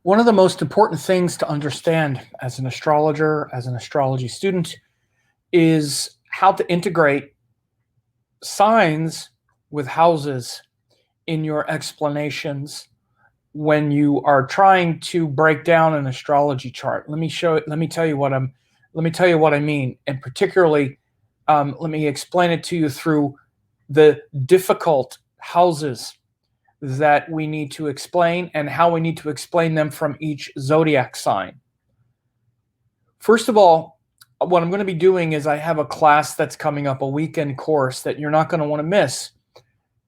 One of the most important things to understand as an astrologer, as an astrology student, is how to integrate signs with houses in your explanations when you are trying to break down an astrology chart. Let me tell you what I mean, and particularly, let me explain it to you through the difficult houses that we need to explain and how we need to explain them from each zodiac sign. First of all, what I'm going to be doing is I have a class that's coming up, a weekend course that you're not going to want to miss.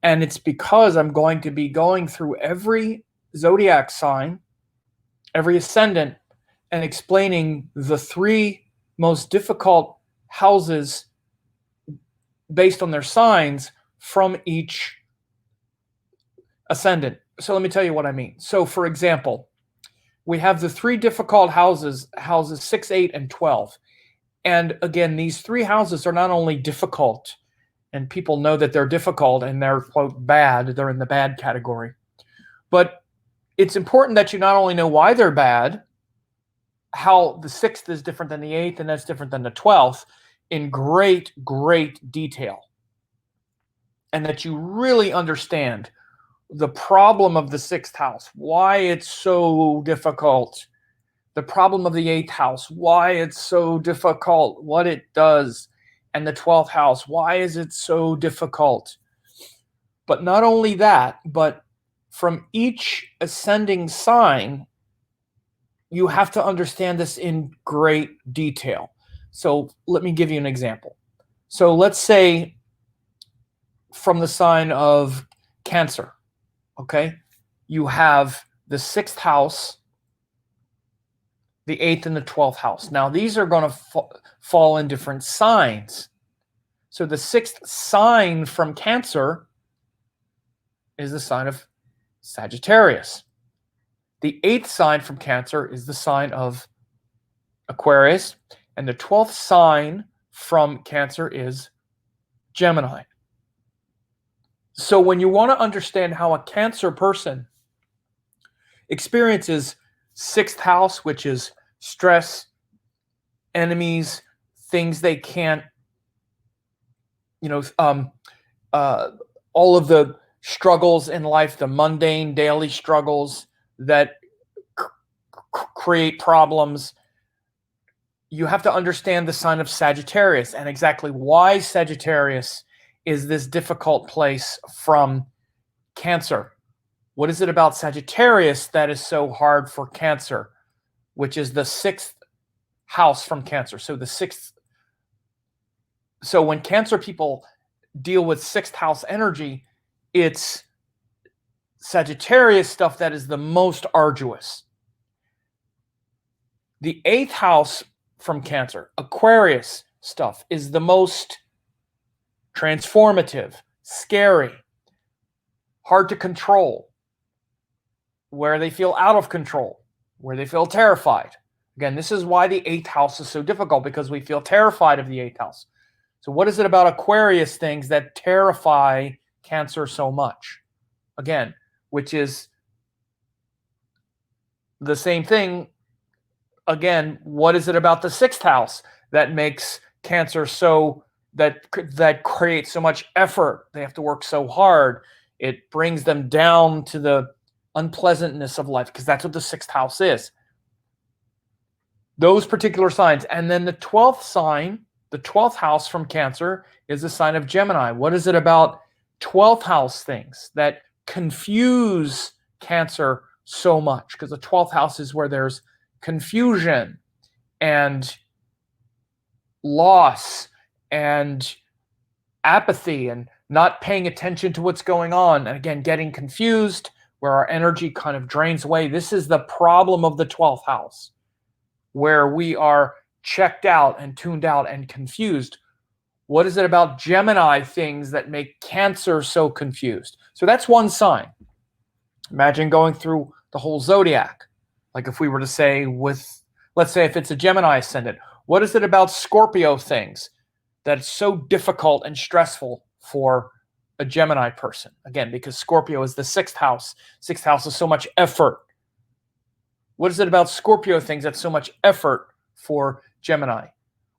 And it's because I'm going to be going through every zodiac sign, every ascendant, and explaining the three most difficult houses based on their signs from each ascendant. So let me tell you what I mean. So for example, we have the three difficult houses 6, 8, and 12. And again, these three houses are not only difficult, and people know that they're difficult and they're, quote, bad, they're in the bad category. But it's important that you not only know why they're bad, how the 6th is different than the 8th, and that's different than the 12th in great, great detail. And that you really understand the problem of the 6th house, why it's so difficult. The problem of the 8th house, why it's so difficult, what it does. And the 12th house, why is it so difficult? But not only that, but from each ascending sign, you have to understand this in great detail. So let me give you an example. So let's say from the sign of Cancer, okay, you have the 6th house, the 8th, and the 12th house. Now, these are going to fall in different signs. So the 6th sign from Cancer is the sign of Sagittarius. The 8th sign from Cancer is the sign of Aquarius. And the 12th sign from Cancer is Gemini. So when you want to understand how a Cancer person experiences 6th house, which is stress, enemies, things they can't, all of the struggles in life, the mundane daily struggles that create problems, you have to understand the sign of Sagittarius and exactly why Sagittarius is this difficult place from Cancer. What is it about Sagittarius that is so hard for Cancer, which is the 6th house from Cancer? So the 6th. So when Cancer people deal with 6th house energy, it's Sagittarius stuff that is the most arduous. The 8th house from Cancer, Aquarius stuff, is the most transformative, scary, hard to control, where they feel out of control, where they feel terrified. Again, this is why the 8th house is so difficult, because we feel terrified of the 8th house. So what is it about Aquarius things that terrify Cancer so much? Again, which is the same thing. Again, what is it about the 6th house that makes Cancer so, that creates so much effort? They have to work so hard. It brings them down to the unpleasantness of life, because that's what the 6th house is. Those particular signs. And then the 12th sign, the 12th house from Cancer, is the sign of Gemini. What is it about 12th house things that confuse Cancer so much? Because the 12th house is where there's confusion and loss and apathy and not paying attention to what's going on. And again, getting confused, where our energy kind of drains away. This is the problem of the 12th house, where we are checked out and tuned out and confused. What is it about Gemini things that make Cancer so confused? So that's one sign. Imagine going through the whole zodiac. Like if we were to say let's say if it's a Gemini ascendant, what is it about Scorpio things that's so difficult and stressful for a Gemini person? Again, because Scorpio is the 6th house. 6th house is so much effort. What is it about Scorpio things that's so much effort for Gemini?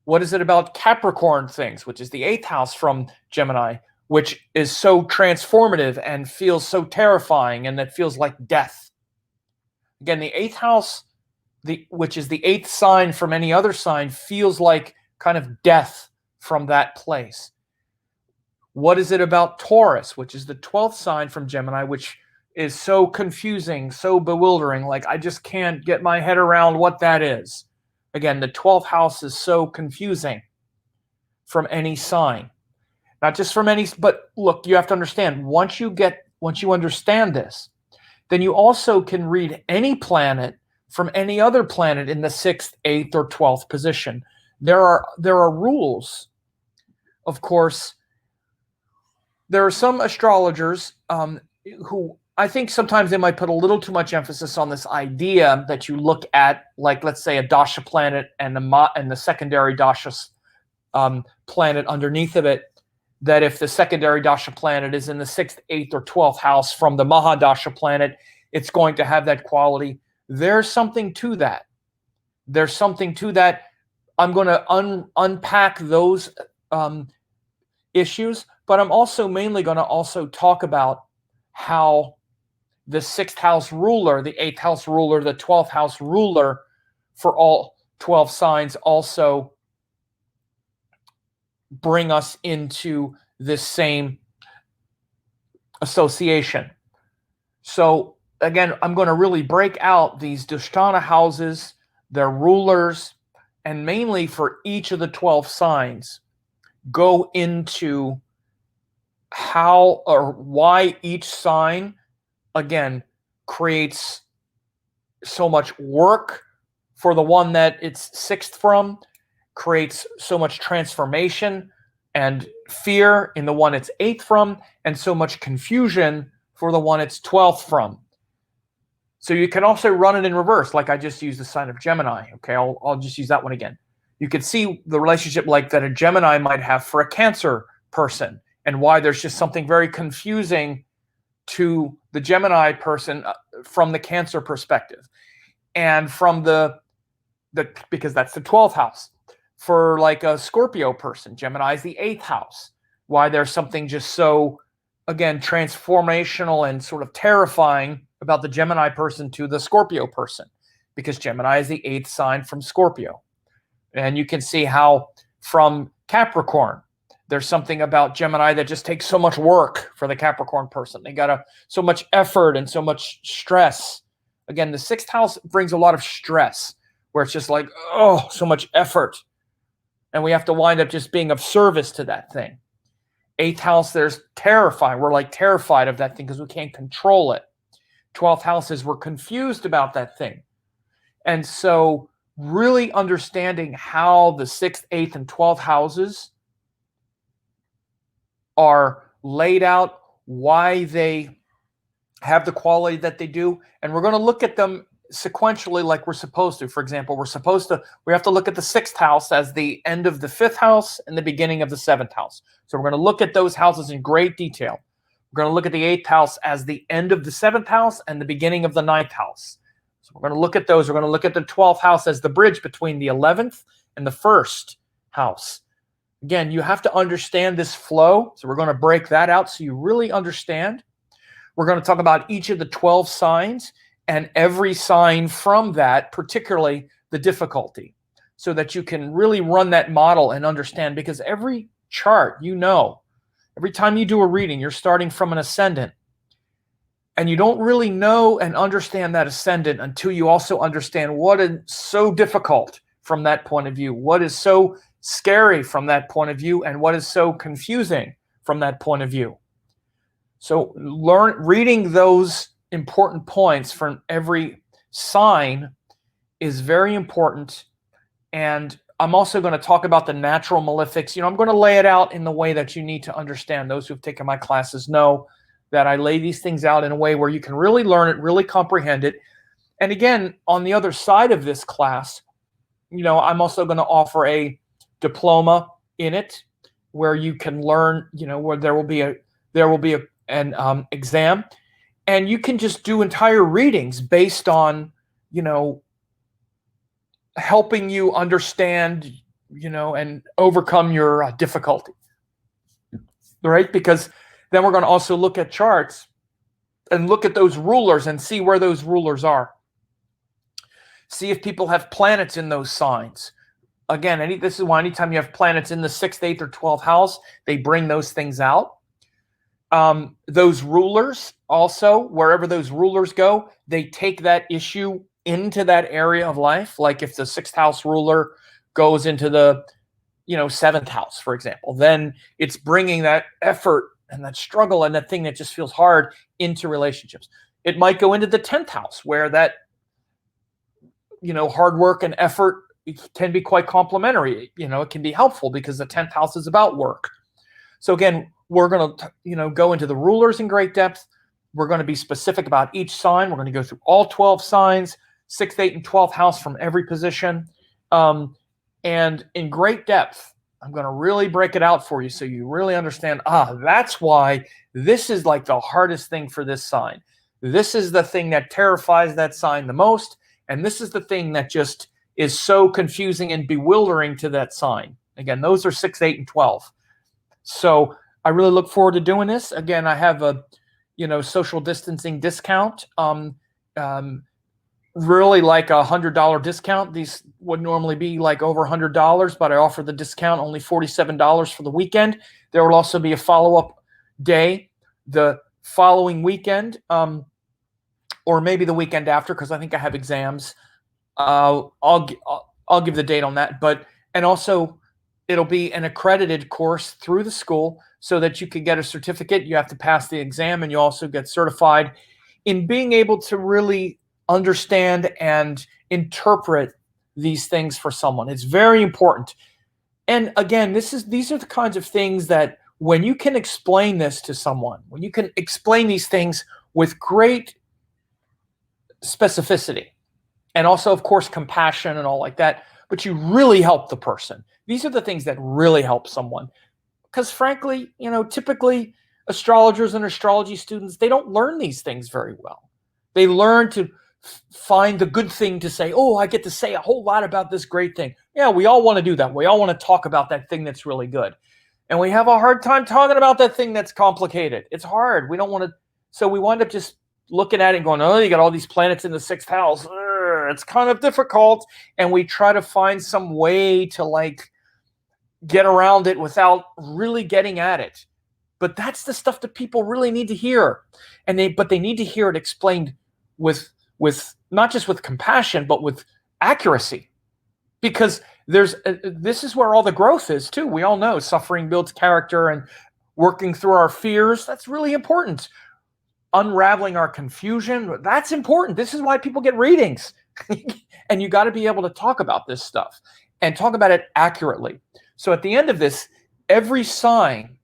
What is it about Capricorn things, which is the 8th house from Gemini, which is so transformative and feels so terrifying and that feels like death? Again, the 8th house, which is the 8th sign from any other sign, feels like kind of death from that place. What is it about Taurus, which is the 12th sign from Gemini, which is so confusing, so bewildering, like I just can't get my head around what that is? Again, the 12th house is so confusing from any sign. Not just from any, but look, you have to understand, once you understand this, then you also can read any planet from any other planet in the 6th, 8th, or 12th position. There are rules. Of course, there are some astrologers who I think sometimes they might put a little too much emphasis on this idea that you look at, like, let's say, a dasha planet and the secondary dasha planet underneath of it, that if the secondary dasha planet is in the 6th, 8th, or 12th house from the Mahadasha planet, it's going to have that quality. There's something to that. There's something to that. I'm going to unpack those issues, but I'm also mainly going to also talk about how the 6th house ruler, the 8th house ruler, the 12th house ruler for all 12 signs also bring us into this same association. So again, I'm going to really break out these Dusthana houses, their rulers, and mainly for each of the 12 signs, go into how or why each sign, again, creates so much work for the one that it's 6th from, creates so much transformation and fear in the one it's 8th from, and so much confusion for the one it's 12th from. So you can also run it in reverse, like I just used the sign of Gemini. Okay, I'll just use that one again. You could see the relationship like that a Gemini might have for a Cancer person, and why there's just something very confusing to the Gemini person from the Cancer perspective, and from the because that's the 12th house. For like a Scorpio person, Gemini is the 8th house. Why there's something just so, again, transformational and sort of terrifying about the Gemini person to the Scorpio person, because Gemini is the 8th sign from Scorpio. And you can see how from Capricorn, there's something about Gemini that just takes so much work for the Capricorn person. They got so much effort and so much stress. Again, the 6th house brings a lot of stress, where it's just like, oh, so much effort. And we have to wind up just being of service to that thing. 8th house, there's terrifying. We're like terrified of that thing because we can't control it. 12th house is we're confused about that thing. And so really understanding how the 6th, 8th, and 12th houses are laid out, why they have the quality that they do. And we're going to look at them sequentially like we're supposed to. For example, we have to look at the 6th house as the end of the 5th house and the beginning of the 7th house. So we're going to look at those houses in great detail. We're going to look at the 8th house as the end of the 7th house and the beginning of the 9th house. So we're going to look at those. We're going to look at the 12th house as the bridge between the 11th and the 1st house. Again, you have to understand this flow. So we're going to break that out so you really understand. We're going to talk about each of the 12 signs and every sign from that, particularly the difficulty, so that you can really run that model and understand, because every chart, every time you do a reading, you're starting from an ascendant. And you don't really know and understand that ascendant until you also understand what is so difficult from that point of view, what is so scary from that point of view, and what is so confusing from that point of view. So reading those important points from every sign is very important. And I'm also going to talk about the natural malefics. I'm going to lay it out in the way that you need to understand. Those who've taken my classes know that I lay these things out in a way where you can really learn it, really comprehend it. And again, on the other side of this class, I'm also going to offer a diploma in it where you can learn, where there will be an exam, and you can just do entire readings based on, helping you understand, and overcome your difficulty, right? Because then we're going to also look at charts and look at those rulers and see where those rulers are. See if people have planets in those signs. Again, this is why anytime you have planets in the 6th, 8th, or 12th house, they bring those things out. Those rulers also, wherever those rulers go, they take that issue into that area of life. Like if the 6th house ruler goes into the 7th house, for example, then it's bringing that effort and that struggle and that thing that just feels hard into relationships. It might go into the 10th house where that hard work and effort can be quite complementary. It can be helpful because the 10th house is about work. So again, we're going to go into the rulers in great depth. We're going to be specific about each sign. We're going to go through all 12 signs, 6th, 8th, and 12th house from every position. And in great depth, I'm going to really break it out for you so you really understand, that's why this is like the hardest thing for this sign. This is the thing that terrifies that sign the most. And this is the thing that just is so confusing and bewildering to that sign. Again, those are 6, 8, and 12. So I really look forward to doing this. Again, I have a, social distancing discount. Really like $100 discount. These would normally be like over $100, but I offer the discount only $47 for the weekend. There will also be a follow-up day the following weekend, or maybe the weekend after, because I think I have exams. I'll give the date on that, and also it'll be an accredited course through the school so that you can get a certificate. You have to pass the exam, and you also get certified in being able to really understand and interpret these things for someone. It's very important. And again, these are the kinds of things that when you can explain this to someone, when you can explain these things with great specificity, and also, of course, compassion and all like that, but you really help the person. These are the things that really help someone. Because frankly, typically astrologers and astrology students, they don't learn these things very well. They learn to find the good thing to say. Oh, I get to say a whole lot about this great thing. Yeah, we all want to do that. We all want to talk about that thing that's really good. And we have a hard time talking about that thing that's complicated. It's hard. We don't want to. So we wind up just looking at it and going, oh, you got all these planets in the 6th house. It's kind of difficult. And we try to find some way to get around it without really getting at it. But that's the stuff that people really need to hear. But they need to hear it explained with not just with compassion, but with accuracy. Because this is where all the growth is too. We all know suffering builds character, and working through our fears, that's really important. Unraveling our confusion, that's important. This is why people get readings. And you got to be able to talk about this stuff and talk about it accurately. So at the end of this, every sign,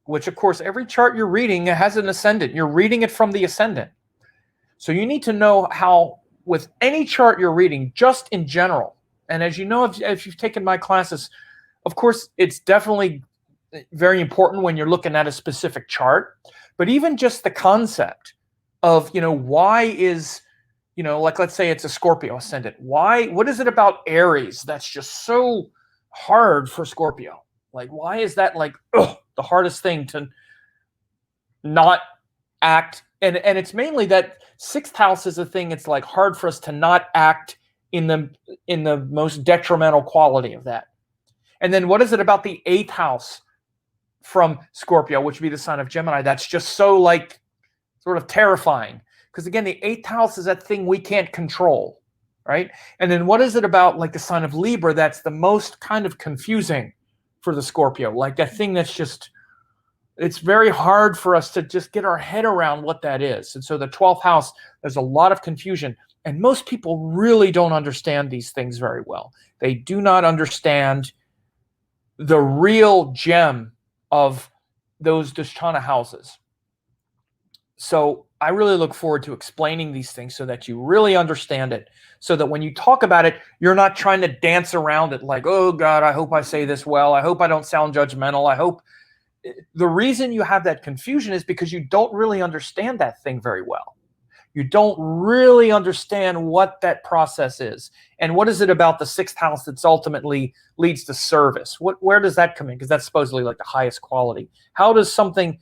which of course every chart you're reading has an ascendant. You're reading it from the ascendant. So you need to know how, with any chart you're reading, just in general, and as you know, if you've taken my classes, of course, it's definitely very important when you're looking at a specific chart, but even just the concept of, why is, let's say it's a Scorpio ascendant. What is it about Aries that's just so hard for Scorpio? Why is that the hardest thing to not act? And it's mainly that 6th house is a thing. It's hard for us to not act in the most detrimental quality of that. And then what is it about the 8th house from Scorpio, which would be the sign of Gemini, that's just so sort of terrifying? Because again, the 8th house is that thing we can't control, right? And then what is it about the sign of Libra that's the most kind of confusing for the Scorpio? That thing that's just, it's very hard for us to just get our head around what that is. And so the 12th house, there's a lot of confusion. And most people really don't understand these things very well. They do not understand the real gem of those Dusthana houses. So I really look forward to explaining these things so that you really understand it, so that when you talk about it, you're not trying to dance around it oh God, I hope I say this well. I hope I don't sound judgmental. I hope. The reason you have that confusion is because you don't really understand that thing very well. You don't really understand what that process is. And what is it about the sixth house that's ultimately leads to service? Where does that come in? Because that's supposedly like the highest quality. How does something,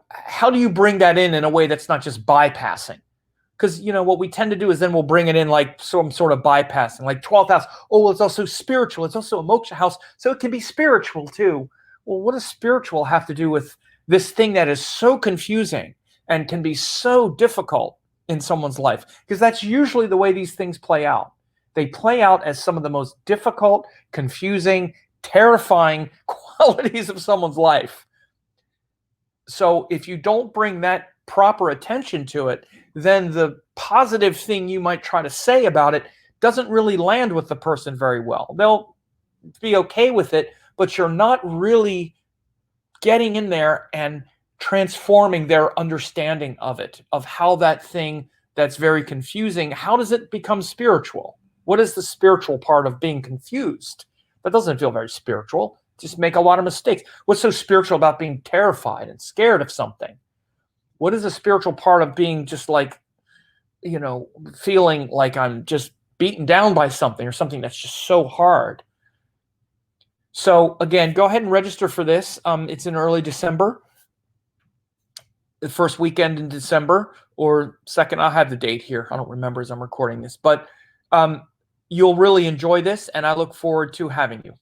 how do you bring that in a way that's not just bypassing? Because, what we tend to do is then we'll bring it in like some sort of bypassing, like 12th house. Oh, well, it's also spiritual. It's also a moksha house. So it can be spiritual too. Well, what does spiritual have to do with this thing that is so confusing and can be so difficult in someone's life? Because that's usually the way these things play out. They play out as some of the most difficult, confusing, terrifying qualities of someone's life. So if you don't bring that proper attention to it, then the positive thing you might try to say about it doesn't really land with the person very well. They'll be okay with it, but you're not really getting in there and transforming their understanding of it, of how that thing that's very confusing, how does it become spiritual? What is the spiritual part of being confused? That doesn't feel very spiritual. Just make a lot of mistakes. What's so spiritual about being terrified and scared of something? What is the spiritual part of being just like, feeling like I'm just beaten down by something or something that's just so hard? So again, go ahead and register for this. It's in early December, the first weekend in December or second. I'll have the date here. I don't remember as I'm recording this, but you'll really enjoy this, and I look forward to having you.